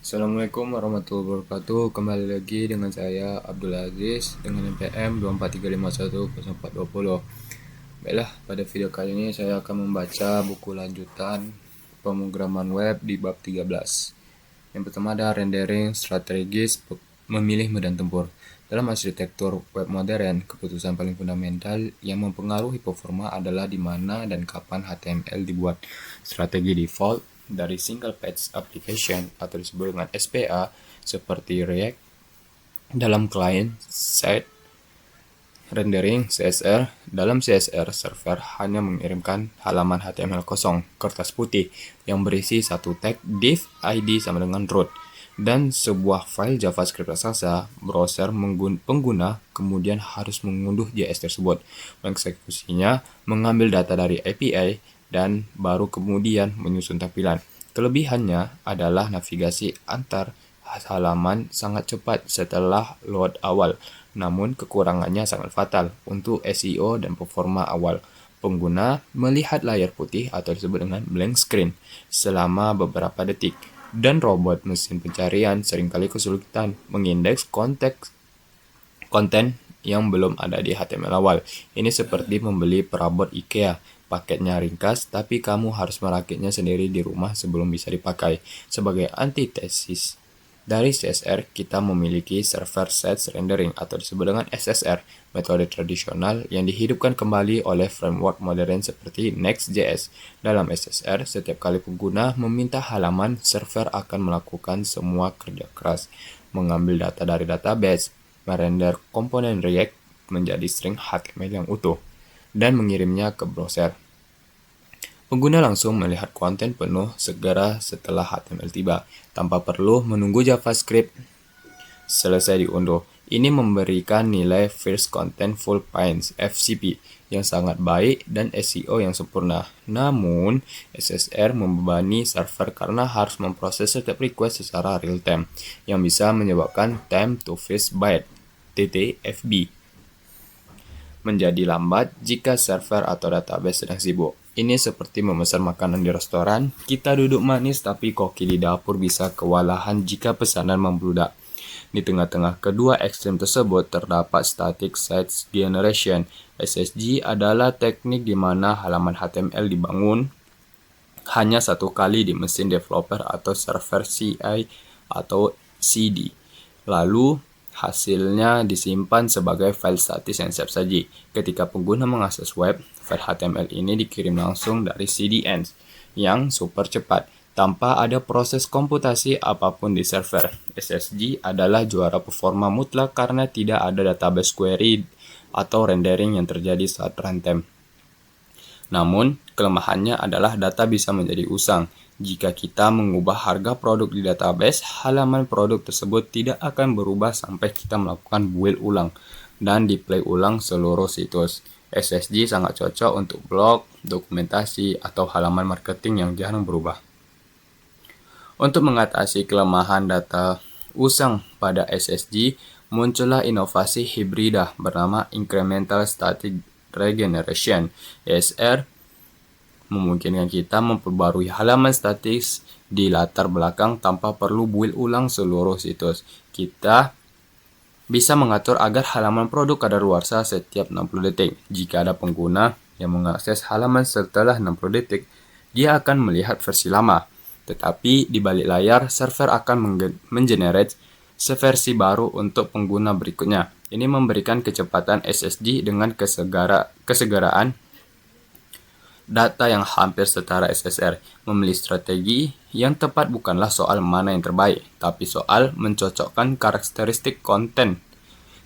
Assalamualaikum warahmatullahi wabarakatuh. Kembali lagi dengan saya Abdul Aziz dengan NPM 243510420. Baiklah, pada video kali ini saya akan membaca buku lanjutan pemrograman web di bab 13. Yang pertama ada rendering strategis memilih medan tempur. Dalam arsitektur web modern, keputusan paling fundamental yang mempengaruhi performa adalah di mana dan kapan HTML dibuat. Strategi default dari single page application atau disebut dengan SPA seperti React dalam client side rendering CSR. Dalam CSR, server hanya mengirimkan halaman HTML kosong, kertas putih, yang berisi satu tag div id sama dengan root, dan sebuah file JavaScript raksasa. Browser pengguna kemudian harus mengunduh JS tersebut, mengeksekusinya, mengambil data dari API, dan baru kemudian menyusun tampilan. Kelebihannya adalah navigasi antar halaman sangat cepat setelah load awal, namun kekurangannya sangat fatal untuk SEO dan performa awal. Pengguna melihat layar putih atau disebut dengan blank screen selama beberapa detik, dan robot mesin pencarian seringkali kesulitan mengindeks konten yang belum ada di HTML awal. Ini seperti membeli perabot IKEA. Paketnya ringkas, tapi kamu harus merakitnya sendiri di rumah sebelum bisa dipakai. Sebagai antitesis dari CSR, kita memiliki server-side rendering atau disebut dengan SSR, metode tradisional yang dihidupkan kembali oleh framework modern seperti Next.js. Dalam SSR, setiap kali pengguna meminta halaman, server akan melakukan semua kerja keras, mengambil data dari database, merender komponen React menjadi string HTML yang utuh, dan mengirimnya ke browser. Pengguna langsung melihat konten penuh segera setelah HTML tiba, tanpa perlu menunggu JavaScript selesai diunduh. Ini memberikan nilai First Contentful Paint (FCP) yang sangat baik dan SEO yang sempurna. Namun, SSR membebani server karena harus memproses setiap request secara real-time, yang bisa menyebabkan time to first byte (TTFB) menjadi lambat jika server atau database sedang sibuk. Ini seperti memesan makanan di restoran, kita duduk manis tapi koki di dapur bisa kewalahan jika pesanan membludak. Di tengah-tengah kedua ekstrem tersebut terdapat Static Site Generation. SSG adalah teknik di mana halaman HTML dibangun hanya satu kali di mesin developer atau server CI atau CD. Lalu hasilnya disimpan sebagai file statis yang siap saji. Ketika pengguna mengakses web, file HTML ini dikirim langsung dari CDN yang super cepat, tanpa ada proses komputasi apapun di server. SSG adalah juara performa mutlak karena tidak ada database query atau rendering yang terjadi saat runtime. Namun, kelemahannya adalah data bisa menjadi usang. Jika kita mengubah harga produk di database, halaman produk tersebut tidak akan berubah sampai kita melakukan build ulang dan di-play ulang seluruh situs. SSG sangat cocok untuk blog, dokumentasi, atau halaman marketing yang jarang berubah. Untuk mengatasi kelemahan data usang pada SSG, muncullah inovasi hibrida bernama Incremental Static Regeneration (ISR), memungkinkan kita memperbarui halaman statis di latar belakang tanpa perlu build ulang seluruh situs. Kita bisa mengatur agar halaman produk kadaluarsa setiap 60 detik. Jika ada pengguna yang mengakses halaman setelah 60 detik, dia akan melihat versi lama. Tetapi di balik layar, server akan mengenerate seversi baru untuk pengguna berikutnya. Ini memberikan kecepatan SSD dengan kesegaraan data yang hampir setara SSR. Memilih strategi yang tepat bukanlah soal mana yang terbaik, tapi soal mencocokkan karakteristik konten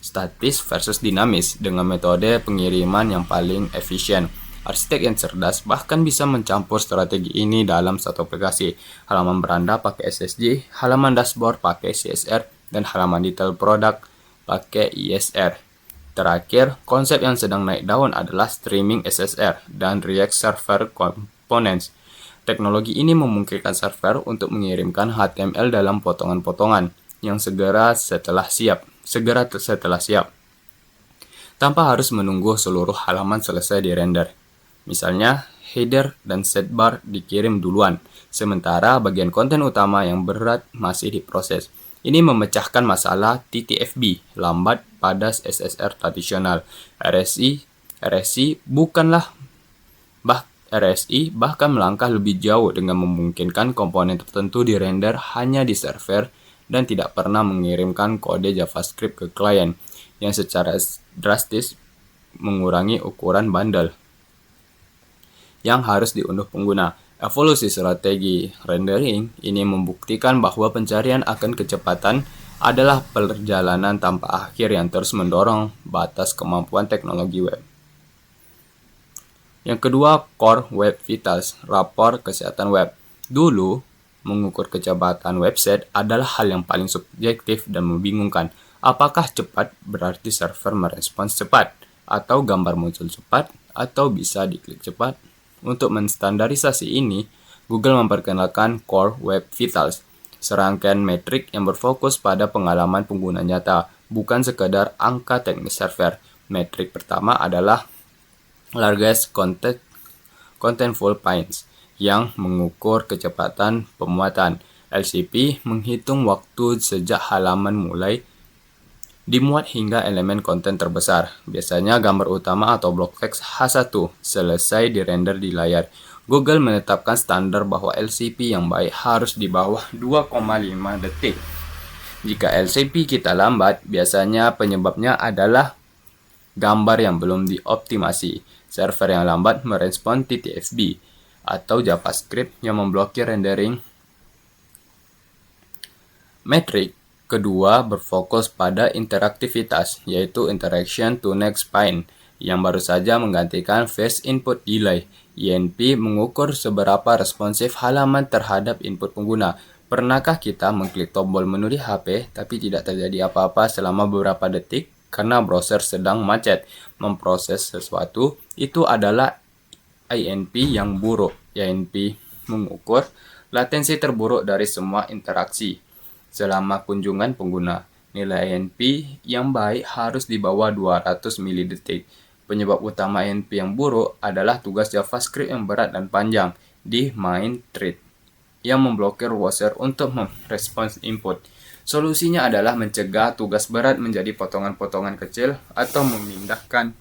statis versus dinamis dengan metode pengiriman yang paling efisien. Arsitek yang cerdas bahkan bisa mencampur strategi ini dalam satu aplikasi. Halaman beranda pakai SSG, halaman dashboard pakai CSR, dan halaman detail produk pakai ISR. Terakhir, konsep yang sedang naik daun adalah streaming SSR dan React Server Components. Teknologi ini memungkinkan server untuk mengirimkan HTML dalam potongan-potongan yang segera setelah siap, tanpa harus menunggu seluruh halaman selesai dirender. Misalnya, header, dan sidebar dikirim duluan, sementara bagian konten utama yang berat masih diproses. Ini memecahkan masalah TTFB, lambat pada SSR tradisional. RSI bahkan melangkah lebih jauh dengan memungkinkan komponen tertentu dirender hanya di server dan tidak pernah mengirimkan kode JavaScript ke klien, yang secara drastis mengurangi ukuran bundle yang harus diunduh pengguna. Evolusi strategi rendering ini membuktikan bahwa pencarian akan kecepatan adalah perjalanan tanpa akhir yang terus mendorong batas kemampuan teknologi web. Yang kedua, Core Web Vitals, rapor kesehatan web. Dulu, mengukur kecepatan website adalah hal yang paling subjektif dan membingungkan. Apakah cepat berarti server merespons cepat, atau gambar muncul cepat, atau bisa diklik cepat? Untuk menstandarisasi ini, Google memperkenalkan Core Web Vitals, serangkaian metrik yang berfokus pada pengalaman pengguna nyata, bukan sekadar angka teknis server. Metrik pertama adalah Largest Contentful Pines, yang mengukur kecepatan pemuatan. LCP menghitung waktu sejak halaman mulai dimuat hingga elemen konten terbesar, biasanya gambar utama atau blok teks H1, selesai dirender di layar. Google menetapkan standar bahwa LCP yang baik harus di bawah 2,5 detik. Jika LCP kita lambat, biasanya penyebabnya adalah gambar yang belum dioptimasi, server yang lambat merespon TTFB, atau JavaScript yang memblokir rendering. Metrik kedua berfokus pada interaktivitas, yaitu Interaction to Next Page, yang baru saja menggantikan Fast Input Delay. INP mengukur seberapa responsif halaman terhadap input pengguna. Pernahkah kita mengklik tombol menu di HP, tapi tidak terjadi apa-apa selama beberapa detik? Karena browser sedang macet memproses sesuatu. Itu adalah INP yang buruk. INP mengukur latensi terburuk dari semua interaksi selama kunjungan pengguna. Nilai INP yang baik harus di bawah 200 mili-detik. Penyebab utama INP yang buruk adalah tugas JavaScript yang berat dan panjang di main thread yang memblokir browser untuk merespons input. Solusinya adalah mencegah tugas berat menjadi potongan-potongan kecil atau memindahkan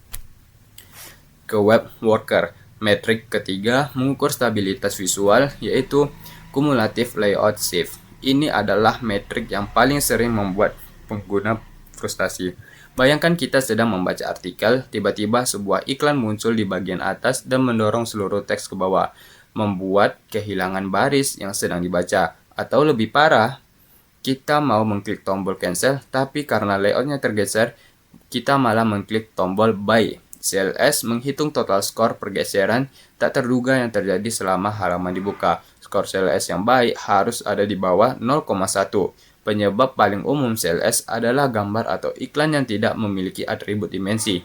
ke web worker. Metrik ketiga mengukur stabilitas visual, yaitu Cumulative Layout Shift. Ini adalah metrik yang paling sering membuat pengguna frustasi. Bayangkan kita sedang membaca artikel, tiba-tiba sebuah iklan muncul di bagian atas dan mendorong seluruh teks ke bawah, membuat kehilangan baris yang sedang dibaca. Atau lebih parah, kita mau mengklik tombol cancel, tapi karena layoutnya tergeser, kita malah mengklik tombol buy. CLS menghitung total skor pergeseran tak terduga yang terjadi selama halaman dibuka. Skor CLS yang baik harus ada di bawah 0,1. Penyebab paling umum CLS adalah gambar atau iklan yang tidak memiliki atribut dimensi,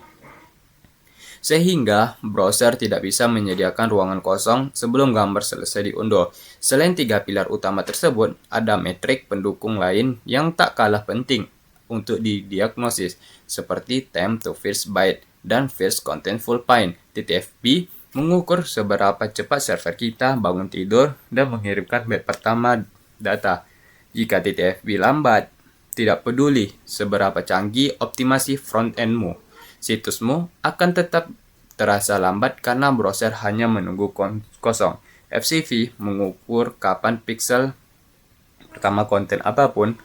sehingga browser tidak bisa menyediakan ruangan kosong sebelum gambar selesai diunduh. Selain tiga pilar utama tersebut, ada metrik pendukung lain yang tak kalah penting untuk didiagnosis, seperti time to first byte dan first contentful page. TTFB mengukur seberapa cepat server kita bangun tidur dan mengirimkan byte pertama data. Jika TTFB lambat, tidak peduli seberapa canggih optimasi front-endmu, situsmu akan tetap terasa lambat karena browser hanya menunggu kosong. FCV mengukur kapan pixel pertama konten apapun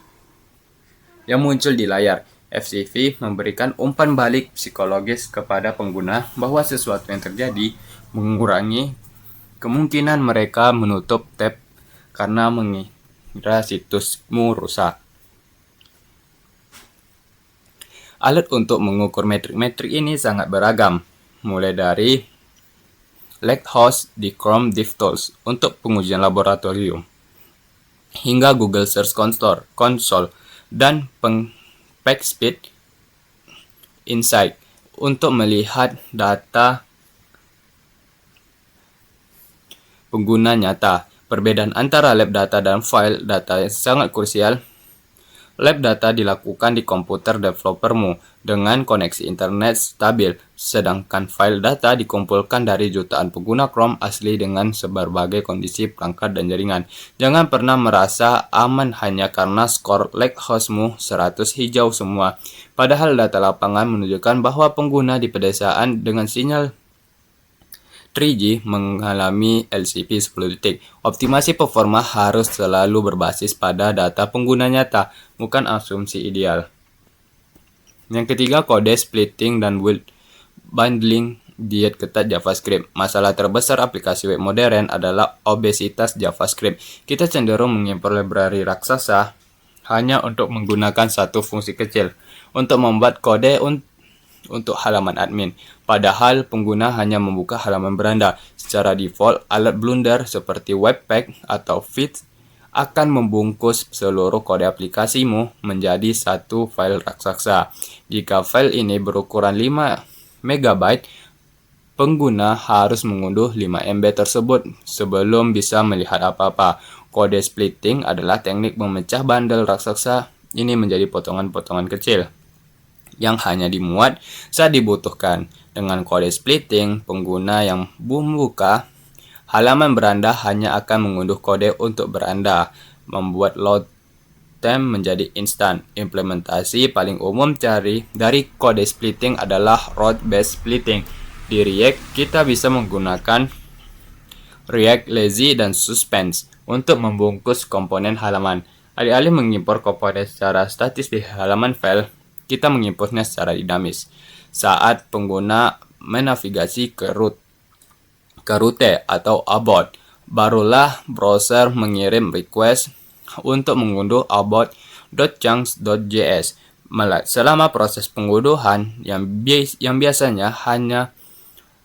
yang muncul di layar. FCV memberikan umpan balik psikologis kepada pengguna bahwa sesuatu yang terjadi, mengurangi kemungkinan mereka menutup tab karena mengira situsmu rusak. Alat untuk mengukur metrik-metrik ini sangat beragam, mulai dari Lighthouse di Chrome DevTools untuk pengujian laboratorium, hingga Google Search Console dan PageSpeed Insight untuk melihat data pengguna nyata. Perbedaan antara lab data dan file data yang sangat krusial. Lab data dilakukan di komputer developermu dengan koneksi internet stabil, sedangkan file data dikumpulkan dari jutaan pengguna Chrome asli dengan berbagai kondisi perangkat dan jaringan. Jangan pernah merasa aman hanya karena skor Lake-hostmu 100 hijau semua. Padahal data lapangan menunjukkan bahwa pengguna di pedesaan dengan sinyal 3G mengalami LCP 10 detik. Optimasi performa harus selalu berbasis pada data pengguna nyata, bukan asumsi ideal. Yang ketiga, kode splitting dan bundling diet ketat JavaScript. Masalah terbesar aplikasi web modern adalah obesitas JavaScript. Kita cenderung mengimpor library raksasa hanya untuk menggunakan satu fungsi kecil untuk membuat kode untuk halaman admin. Padahal pengguna hanya membuka halaman beranda. Secara default, alat blunder seperti Webpack atau Fits akan membungkus seluruh kode aplikasimu menjadi satu file raksasa. Jika file ini berukuran 5 MB, pengguna harus mengunduh 5 MB tersebut sebelum bisa melihat apa-apa. Kode splitting adalah teknik memecah bundle raksasa ini menjadi potongan-potongan kecil yang hanya dimuat saat dibutuhkan. Dengan kode splitting, pengguna yang membuka halaman beranda hanya akan mengunduh kode untuk beranda, membuat load time menjadi instan. Implementasi paling umum dari kode splitting adalah route-based splitting. Di React, kita bisa menggunakan React Lazy dan Suspense untuk membungkus komponen halaman. Alih-alih mengimpor komponen secara statis di halaman file, kita mengimportnya secara dinamis. Saat pengguna menavigasi ke route atau about, barulah browser mengirim request untuk mengunduh about.chunks.js. Selama proses pengunduhan yang biasanya hanya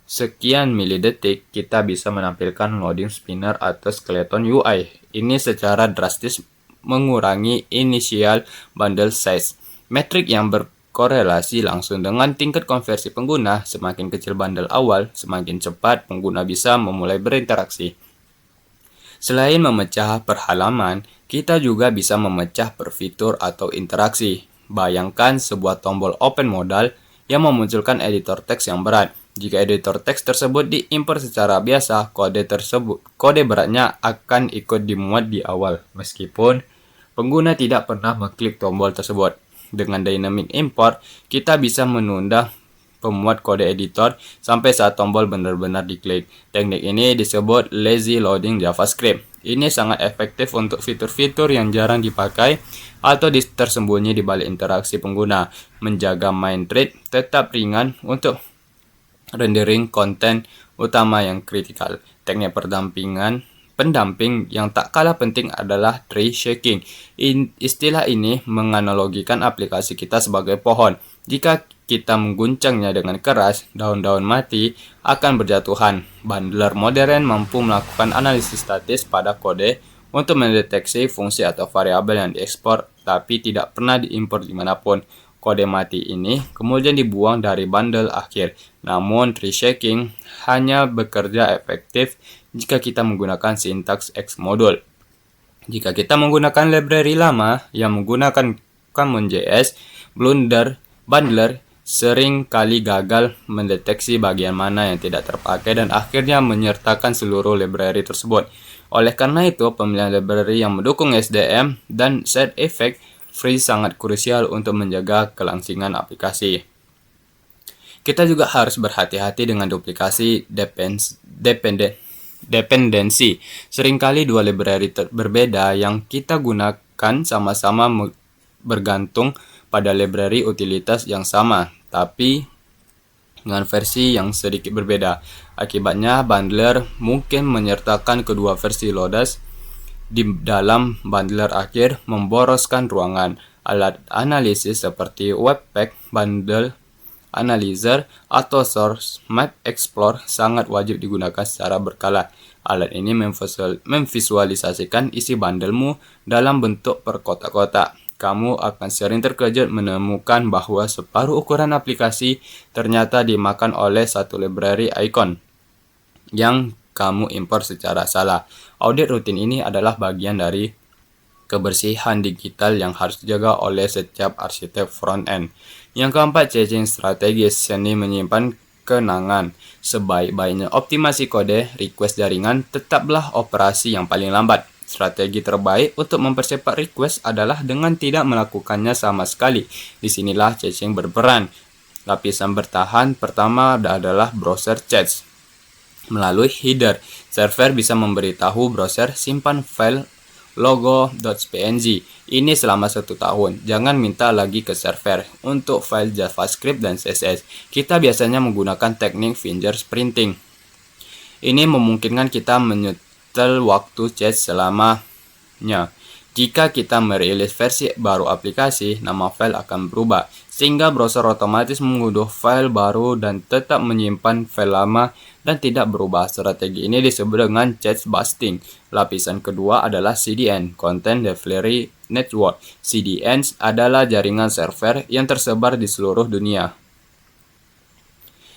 sekian milidetik, kita bisa menampilkan loading spinner atau skeleton UI. Ini secara drastis mengurangi initial bundle size. Metrik yang berkorelasi langsung dengan tingkat konversi pengguna. Semakin kecil bundle awal, semakin cepat pengguna bisa memulai berinteraksi. Selain memecah per halaman, kita juga bisa memecah per fitur atau interaksi. Bayangkan sebuah tombol open modal yang memunculkan editor teks yang berat. Jika editor teks tersebut diimport secara biasa, kode beratnya akan ikut dimuat di awal, meskipun pengguna tidak pernah mengklik tombol tersebut. Dengan dynamic import, kita bisa menunda pemuat kode editor sampai saat tombol benar-benar diklik. Teknik ini disebut lazy loading JavaScript. Ini sangat efektif untuk fitur-fitur yang jarang dipakai atau tersembunyi di balik interaksi pengguna, menjaga main thread tetap ringan untuk rendering konten utama yang kritikal. Teknik pendamping yang tak kalah penting adalah tree shaking. Istilah ini menganalogikan aplikasi kita sebagai pohon. Jika kita mengguncangnya dengan keras, daun-daun mati akan berjatuhan. Bundler modern mampu melakukan analisis statis pada kode untuk mendeteksi fungsi atau variabel yang diekspor tapi tidak pernah diimport dimanapun. Kode mati ini kemudian dibuang dari bundle akhir. Namun, tree shaking hanya bekerja efektif jika kita menggunakan sintaks Xmodule. Jika kita menggunakan library lama yang menggunakan Common.js, bundler sering kali gagal mendeteksi bagian mana yang tidak terpakai dan akhirnya menyertakan seluruh library tersebut. Oleh karena itu, pemilihan library yang mendukung SDM dan side effect free sangat krusial untuk menjaga kelangsingan aplikasi. Kita juga harus berhati-hati dengan duplikasi dependensi. Seringkali dua library berbeda yang kita gunakan sama-sama bergantung pada library utilitas yang sama, tapi dengan versi yang sedikit berbeda. Akibatnya, bundler mungkin menyertakan kedua versi loadas di dalam bundler akhir, memboroskan ruangan. Alat analisis seperti Webpack Bundle Analyzer atau Source Map Explorer sangat wajib digunakan secara berkala. Alat ini memvisualisasikan isi bundlemu dalam bentuk per kotak-kotak. Kamu akan sering terkejut menemukan bahwa separuh ukuran aplikasi ternyata dimakan oleh satu library icon yang kamu import secara salah. Audit rutin ini adalah bagian dari kebersihan digital yang harus dijaga oleh setiap arsitek front-end. Yang keempat, caching strategis, seni menyimpan kenangan. Sebaik-baiknya optimasi kode, request jaringan tetaplah operasi yang paling lambat. Strategi terbaik untuk mempercepat request adalah dengan tidak melakukannya sama sekali. Disinilah caching berperan. Lapisan bertahan pertama adalah browser cache. Melalui header, server bisa memberitahu browser simpan file logo.png ini selama 1 tahun. Jangan minta lagi ke server. Untuk file JavaScript dan CSS, kita biasanya menggunakan teknik fingerprinting. Ini memungkinkan kita menyetel waktu chat selamanya. Jika kita merilis versi baru aplikasi, nama file akan berubah, sehingga browser otomatis mengunduh file baru dan tetap menyimpan file lama dan tidak berubah. Strategi ini disebut dengan cache busting. Lapisan kedua adalah CDN, Content Delivery Network. CDN adalah jaringan server yang tersebar di seluruh dunia.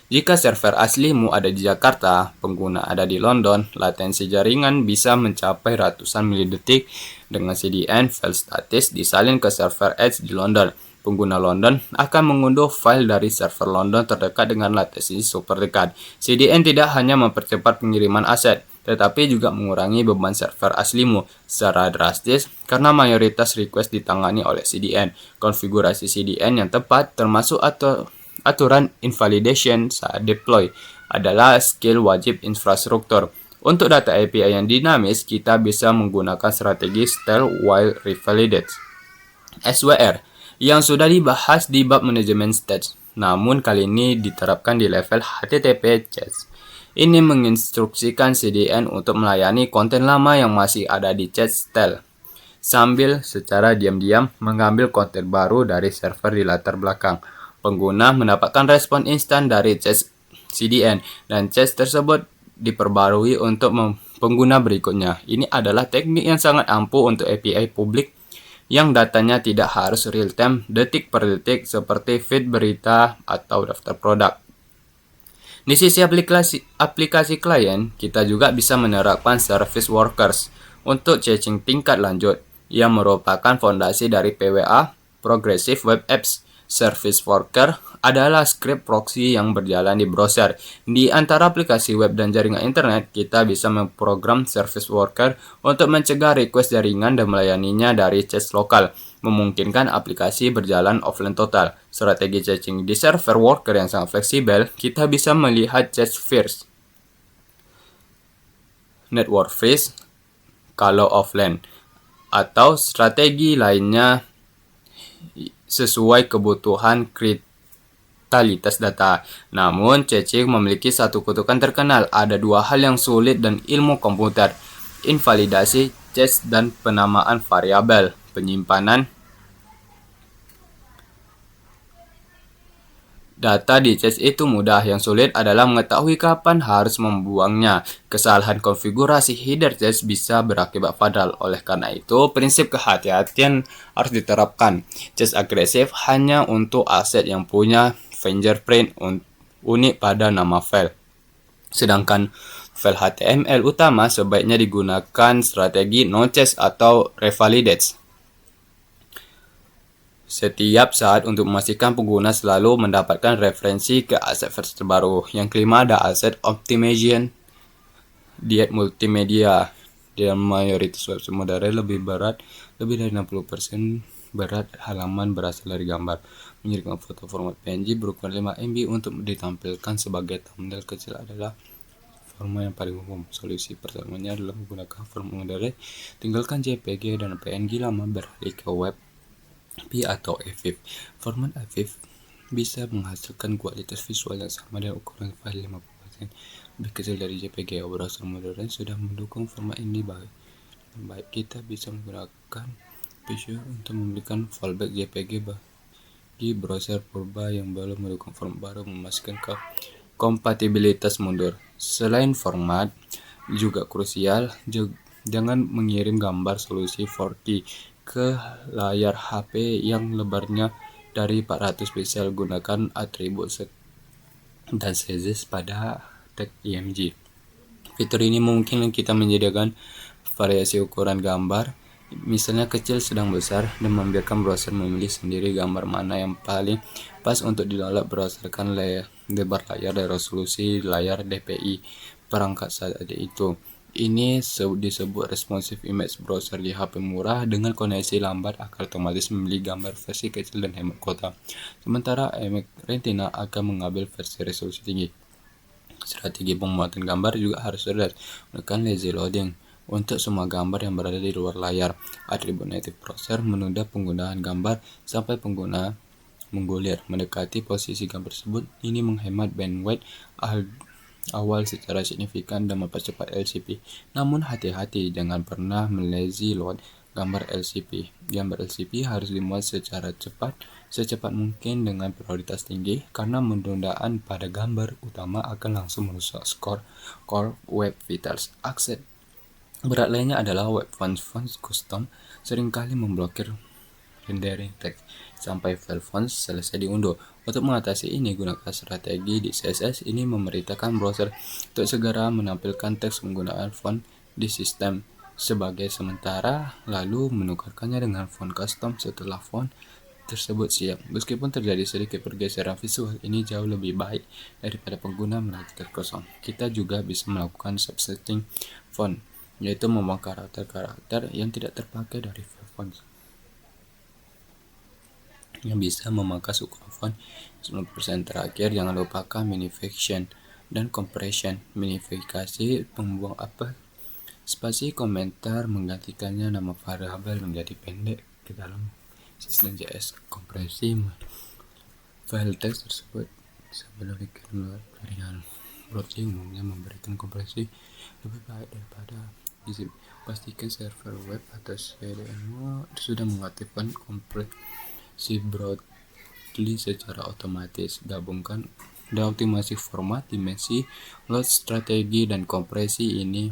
Jika server aslimu ada di Jakarta, pengguna ada di London, latensi jaringan bisa mencapai ratusan milidetik. Dengan CDN, file statis disalin ke server edge di London. Pengguna London akan mengunduh file dari server London terdekat dengan latensi super dekat. CDN tidak hanya mempercepat pengiriman aset, tetapi juga mengurangi beban server aslimu secara drastis karena mayoritas request ditangani oleh CDN. Konfigurasi CDN yang tepat termasuk aturan invalidation saat deploy adalah skill wajib infrastruktur. Untuk data API yang dinamis, kita bisa menggunakan strategi stale while revalidated (SWR) yang sudah dibahas di bab manajemen stage. Namun kali ini diterapkan di level HTTP cache. Ini menginstruksikan CDN untuk melayani konten lama yang masih ada di cache stale, sambil secara diam-diam mengambil konten baru dari server di latar belakang. Pengguna mendapatkan respon instan dari cache CDN dan cache tersebut diperbarui untuk pengguna berikutnya. Ini adalah teknik yang sangat ampuh untuk API publik yang datanya tidak harus real-time detik per detik seperti feed berita atau daftar produk. Di sisi aplikasi klien, kita juga bisa menerapkan service workers untuk caching tingkat lanjut yang merupakan fondasi dari PWA, Progressive Web Apps. Service worker adalah script proxy yang berjalan di browser. Di antara aplikasi web dan jaringan internet, kita bisa memprogram service worker untuk mencegah request jaringan dan melayaninya dari cache lokal, memungkinkan aplikasi berjalan offline total. Strategi caching di server worker yang sangat fleksibel, kita bisa melihat cache first, network freeze kalau offline, atau strategi lainnya sesuai kebutuhan kriptalitas data. Namun, caching memiliki satu kutukan terkenal. Ada dua hal yang sulit dan ilmu komputer: invalidasi cache dan penamaan variabel. Penyimpanan data di cache itu mudah, yang sulit adalah mengetahui kapan harus membuangnya. Kesalahan konfigurasi header cache bisa berakibat fatal. Oleh karena itu, prinsip kehati-hatian harus diterapkan. Cache agresif hanya untuk aset yang punya fingerprint unik pada nama file. Sedangkan file HTML utama sebaiknya digunakan strategi no cache atau revalidate setiap saat untuk memastikan pengguna selalu mendapatkan referensi ke aset versi terbaru. Yang kelima ada aset optimization diet multimedia. Dan mayoritas website modern lebih dari 60% berat halaman berasal dari gambar. Mengirimkan foto format PNG berukuran 5 MB untuk ditampilkan sebagai thumbnail kecil adalah format yang paling umum. Solusi pertamanya adalah menggunakan format modern. Tinggalkan JPG dan PNG lama beralih ke WebP atau AVIF. Format AVIF bisa menghasilkan kualitas visual yang sama dan ukuran file 50% lebih kecil dari JPG. Browser modern sudah mendukung format ini baik. Kita bisa menggunakan Visual untuk memberikan fallback JPG bagi browser purba yang belum mendukung format baru, memastikan kompatibilitas mundur. Selain format, juga krusial, jangan mengirim gambar solusi 4K ke layar HP yang lebarnya dari 400 pixel. Gunakan atribut dan sizes pada tag IMG. Fitur ini memungkinkan kita menyediakan variasi ukuran gambar misalnya kecil, sedang, besar, dan membiarkan browser memilih sendiri gambar mana yang paling pas untuk didownload berdasarkan lebar layar dan resolusi layar DPI perangkat saat itu. Ini disebut responsive image browser di HP murah dengan koneksi lambat akan otomatis memilih gambar versi kecil dan hemat kuota. Sementara iMac Retina akan mengambil versi resolusi tinggi. Strategi pembuatan gambar juga harus cerdas, menekan lazy loading untuk semua gambar yang berada di luar layar. Atribut native browser menunda penggunaan gambar sampai pengguna menggulir mendekati posisi gambar tersebut. Ini menghemat bandwidth awal secara signifikan dan mempercepat LCP. Namun hati-hati, jangan pernah melazy load gambar LCP. Gambar LCP harus dimuat secara secepat mungkin dengan prioritas tinggi, karena penundaan pada gambar utama akan langsung merusak Core Web Vitals. Akses berat lainnya adalah web fonts custom seringkali memblokir rendering teks sampai file fonts selesai diunduh. Untuk mengatasi ini, gunakan strategi di CSS. Ini memerintahkan browser untuk segera menampilkan teks penggunaan font di sistem sebagai sementara, lalu menukarkannya dengan font custom setelah font tersebut siap. Meskipun terjadi sedikit pergeseran visual, ini jauh lebih baik daripada pengguna melihat teks kosong. Kita juga bisa melakukan subsetting font, yaitu membuang karakter-karakter yang tidak terpakai dari file font yang bisa memangkas ukuran font 90%. Terakhir, jangan lupakan minification dan compression. Minifikasi membuang spasi komentar, menggantikannya nama variabel menjadi pendek ke dalam sistem JS. Kompresi file teks tersebut sebelum dikirim varian. Browsing umumnya memberikan kompresi lebih baik daripada zip. Pastikan server web atau CDN sudah mengaktifkan kompresi broadly secara otomatis. Gabungkan dan optimasi format, dimensi, load, strategi, dan kompresi ini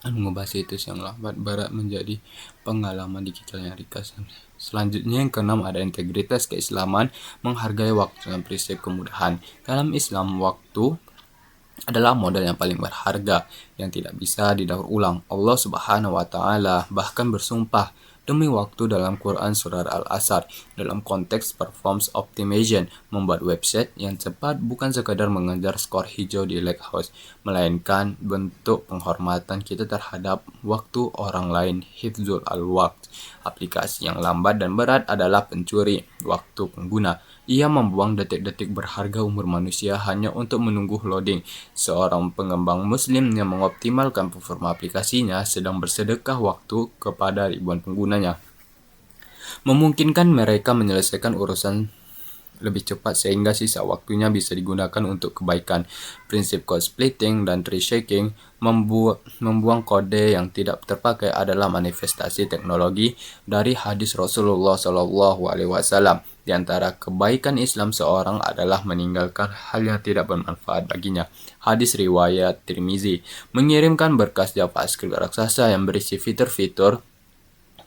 mengubah situs yang lambat berat menjadi pengalaman digital yang ringkas. Selanjutnya, yang keenam, ada integritas keislaman, menghargai waktu dan prinsip kemudahan. Dalam Islam, waktu adalah modal yang paling berharga yang tidak bisa didaur ulang. Allah Subhanahu wa taala bahkan bersumpah demi waktu dalam Quran Surah Al-Asr dalam konteks performance optimization. Membuat website yang cepat bukan sekadar mengejar skor hijau di Lighthouse, melainkan bentuk penghormatan kita terhadap waktu orang lain. Hifzul al-Waqt. Aplikasi yang lambat dan berat adalah pencuri waktu pengguna. Ia membuang detik-detik berharga umur manusia hanya untuk menunggu loading. Seorang pengembang muslim yang mengoptimalkan performa aplikasinya sedang bersedekah waktu kepada ribuan penggunanya, memungkinkan mereka menyelesaikan urusan lebih cepat sehingga sisa waktunya bisa digunakan untuk kebaikan. Prinsip code splitting dan tree shaking, membuang kode yang tidak terpakai, adalah manifestasi teknologi dari hadis Rasulullah SAW. Di antara kebaikan Islam seorang adalah meninggalkan hal yang tidak bermanfaat baginya. Hadis riwayat Tirmizi, mengirimkan berkas JavaScript raksasa yang berisi fitur-fitur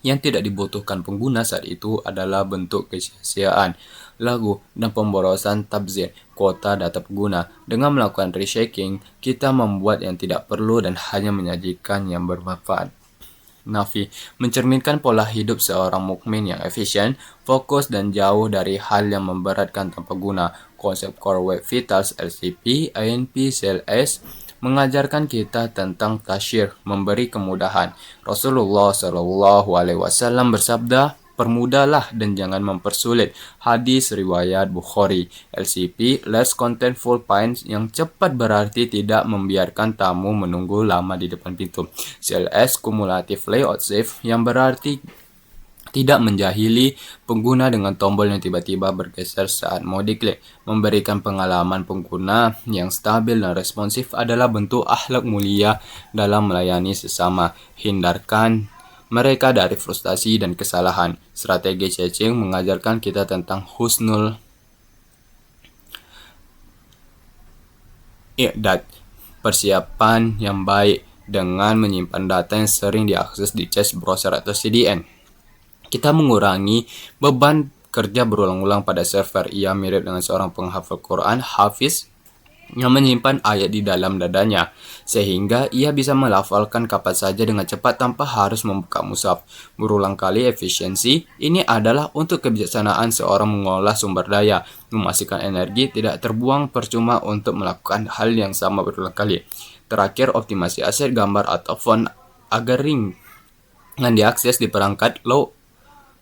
yang tidak dibutuhkan pengguna saat itu adalah bentuk kesia-siaan, lagu, dan pemborosan tabzir kuota data pengguna. Dengan melakukan reshaking, kita membuat yang tidak perlu dan hanya menyajikan yang bermanfaat. Nafi, mencerminkan pola hidup seorang mukmin yang efisien, fokus, dan jauh dari hal yang memberatkan tanpa guna. Konsep Core Web Vitals LCP, INP, CLS mengajarkan kita tentang tasyir, memberi kemudahan. Rasulullah SAW bersabda, permudahlah dan jangan mempersulit. Hadis riwayat Bukhari. LCP, less contentful pints, yang cepat berarti tidak membiarkan tamu menunggu lama di depan pintu. CLS, cumulative layout save, yang berarti tidak menjahili pengguna dengan tombol yang tiba-tiba bergeser saat mau diklik. Memberikan pengalaman pengguna yang stabil dan responsif adalah bentuk akhlak mulia dalam melayani sesama. Hindarkan mereka dari frustasi dan kesalahan. Strategi caching mengajarkan kita tentang husnul i'dad, persiapan yang baik, dengan menyimpan data yang sering diakses di cache browser atau CDN. Kita mengurangi beban kerja berulang-ulang pada server. Ia mirip dengan seorang penghafal Quran, hafiz, yang menyimpan ayat di dalam dadanya, sehingga ia bisa melafalkan kapan saja dengan cepat tanpa harus membuka mushaf. Berulang kali efisiensi ini adalah untuk kebijaksanaan seorang mengolah sumber daya, memastikan energi tidak terbuang percuma untuk melakukan hal yang sama berulang kali. Terakhir, optimasi aset gambar atau font agar ringan diakses di perangkat low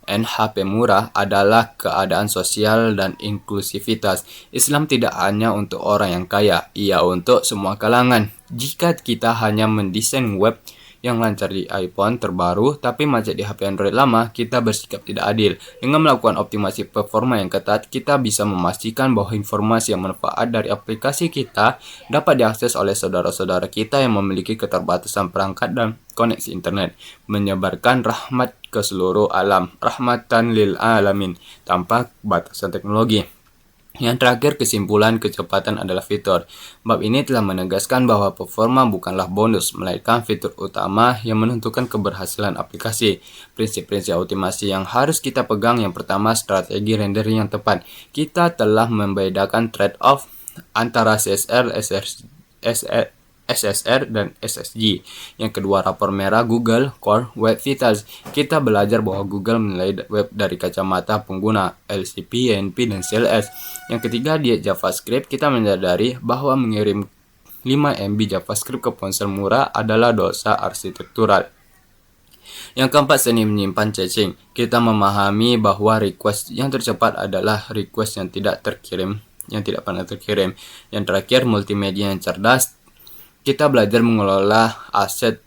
NHP murah adalah keadaan sosial dan inklusivitas. Islam tidak hanya untuk orang yang kaya, ia untuk semua kalangan. Jika kita hanya mendesain web yang lancar di iPhone terbaru tapi macet di HP Android lama, kita bersikap tidak adil. Dengan melakukan optimasi performa yang ketat, kita bisa memastikan bahwa informasi yang manfaat dari aplikasi kita dapat diakses oleh saudara-saudara kita yang memiliki keterbatasan perangkat dan koneksi internet, menyebarkan rahmat ke seluruh alam, rahmatan lil alamin, tanpa batasan teknologi. Yang terakhir, kesimpulan kecepatan adalah fitur. Bab ini telah menegaskan bahwa performa bukanlah bonus, melainkan fitur utama yang menentukan keberhasilan aplikasi. Prinsip-prinsip optimasi yang harus kita pegang: yang pertama, strategi rendering yang tepat. Kita telah membedakan trade-off antara CSR, SSR, dan SSG. Yang kedua, rapor merah Google Core Web Vitals. Kita belajar bahwa Google menilai web dari kacamata pengguna LCP, NP, dan CLS. Yang ketiga, diet JavaScript. Kita menyadari bahwa mengirim 5 MB JavaScript ke ponsel murah adalah dosa arsitektural. Yang keempat, seni menyimpan caching. Kita memahami bahwa request yang tercepat adalah request yang tidak pernah terkirim. Yang terakhir, multimedia yang cerdas. Kita belajar mengelola aset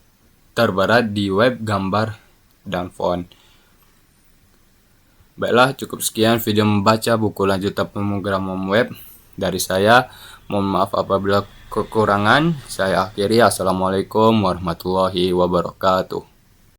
terberat di web, gambar, dan font. Baiklah, cukup sekian video membaca buku lanjutan pemrograman web dari saya. Mohon maaf apabila kekurangan. Saya akhiri. Assalamualaikum warahmatullahi wabarakatuh.